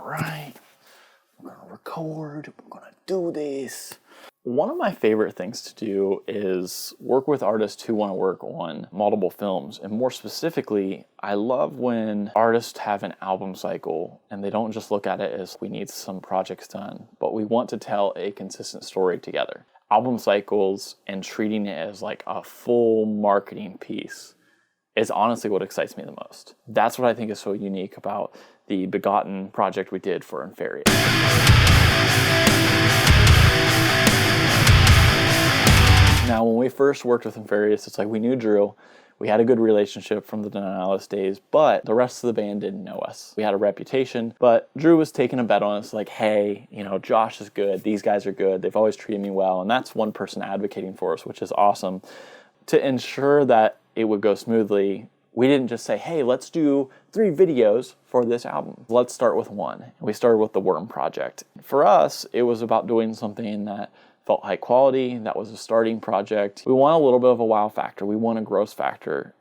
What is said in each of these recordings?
right, we're gonna record, we're gonna do this. One of my favorite things to do is work with artists who want to work on multiple films. And more specifically, I love when artists have an album cycle and they don't just look at it as we need some projects done, but we want to tell a consistent story together. Album cycles and treating it as like a full marketing piece is honestly what excites me the most. That's what I think is so unique about the Begotten project we did for Inferious. Now, when we first worked with Inferious, it's like we knew Drew. We had a good relationship from the Denialist days, but the rest of the band didn't know us. We had a reputation, but Drew was taking a bet on us like, hey, you know, Josh is good. These guys are good. They've always treated me well. And that's one person advocating for us, which is awesome. To ensure that it would go smoothly, we didn't just say, hey, let's do 3 videos for this album. Let's start with one. We started with the Worm project. For us, it was about doing something that felt high quality. That was a starting project. We want a little bit of a wow factor. We want a gross factor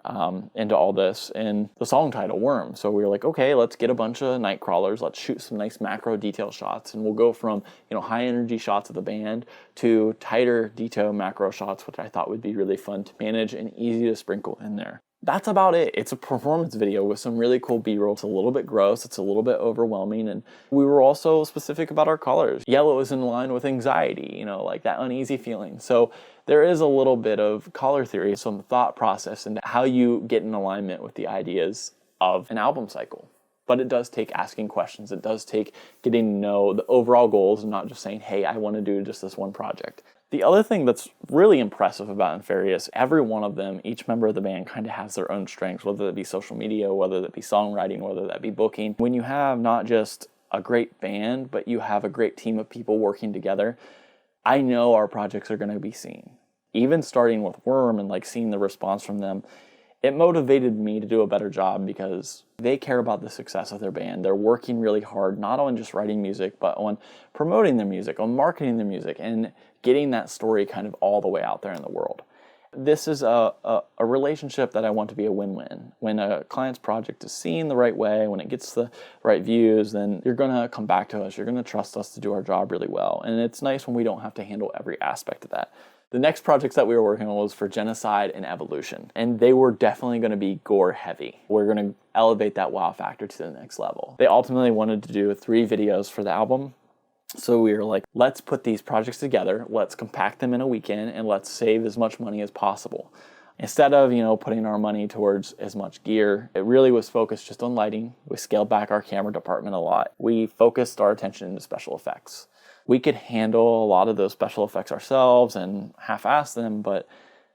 into all this. And the song title, Worm. So we were like, okay, let's get a bunch of night crawlers. Let's shoot some nice macro detail shots. And we'll go from, you know, high energy shots of the band to tighter detail macro shots, which I thought would be really fun to manage and easy to sprinkle in there. That's about it. It's a performance video with some really cool B-roll. It's a little bit gross. It's a little bit overwhelming. And we were also specific about our colors. Yellow is in line with anxiety, you know, like that uneasy feeling. So there is a little bit of color theory, some thought process into how you get in alignment with the ideas of an album cycle. But it does take asking questions. It does take getting to know the overall goals and not just saying, hey, I want to do just this one project. The other thing that's really impressive about Inferious, every one of them, each member of the band kind of has their own strengths, whether that be social media, whether that be songwriting, whether that be booking. When you have not just a great band, but you have a great team of people working together, I know our projects are going to be seen. Even starting with Worm and like seeing the response from them, it motivated me to do a better job because they care about the success of their band. They're working really hard, not on just writing music, but on promoting their music, on marketing their music, and getting that story kind of all the way out there in the world. This is a relationship that I want to be a win-win. When a client's project is seen the right way, when it gets the right views, then you're going to come back to us. You're going to trust us to do our job really well. And it's nice when we don't have to handle every aspect of that. The next projects that we were working on was for Genocide and Evolution, and they were definitely going to be gore heavy. We're going to elevate that wow factor to the next level. They ultimately wanted to do 3 videos for the album, so we were like, let's put these projects together, let's compact them in a weekend, and let's save as much money as possible. Instead of, you know, putting our money towards as much gear, it really was focused just on lighting. We scaled back our camera department a lot. We focused our attention into special effects. We could handle a lot of those special effects ourselves and half-ass them, but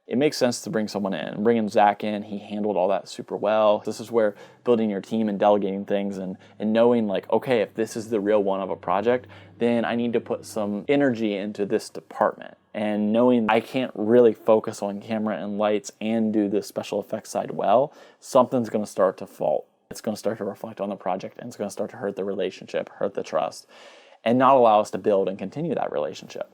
it makes sense to bring someone in. Bringing Zach in, he handled all that super well. This is where building your team and delegating things and knowing like, okay, if this is the real one of a project, then I need to put some energy into this department. And knowing I can't really focus on camera and lights and do the special effects side well, something's going to start to fault. It's going to start to reflect on the project, and it's going to start to hurt the relationship, hurt the trust, and not allow us to build and continue that relationship.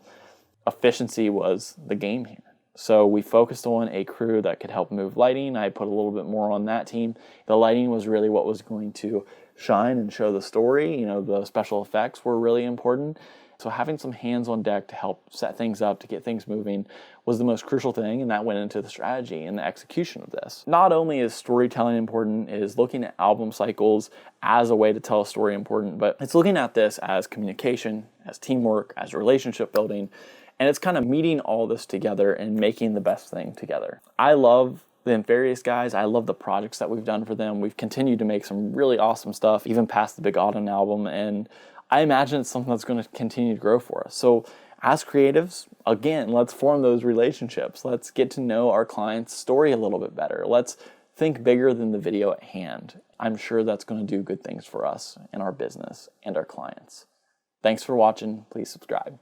Efficiency was the game here. So we focused on a crew that could help move lighting. I put a little bit more on that team. The lighting was really what was going to shine and show the story. You know, the special effects were really important. So having some hands on deck to help set things up, to get things moving, was the most crucial thing, and that went into the strategy and the execution of this. Not only is storytelling important, is looking at album cycles as a way to tell a story important, but it's looking at this as communication, as teamwork, as relationship building, and it's kind of meeting all this together and making the best thing together. I love the Inferious guys. I love the projects that we've done for them. We've continued to make some really awesome stuff, even past the Begotten album, and I imagine it's something that's going to continue to grow for us. So as creatives, again, let's form those relationships. Let's get to know our client's story a little bit better. Let's think bigger than the video at hand. I'm sure that's going to do good things for us and our business and our clients. Thanks for watching. Please subscribe.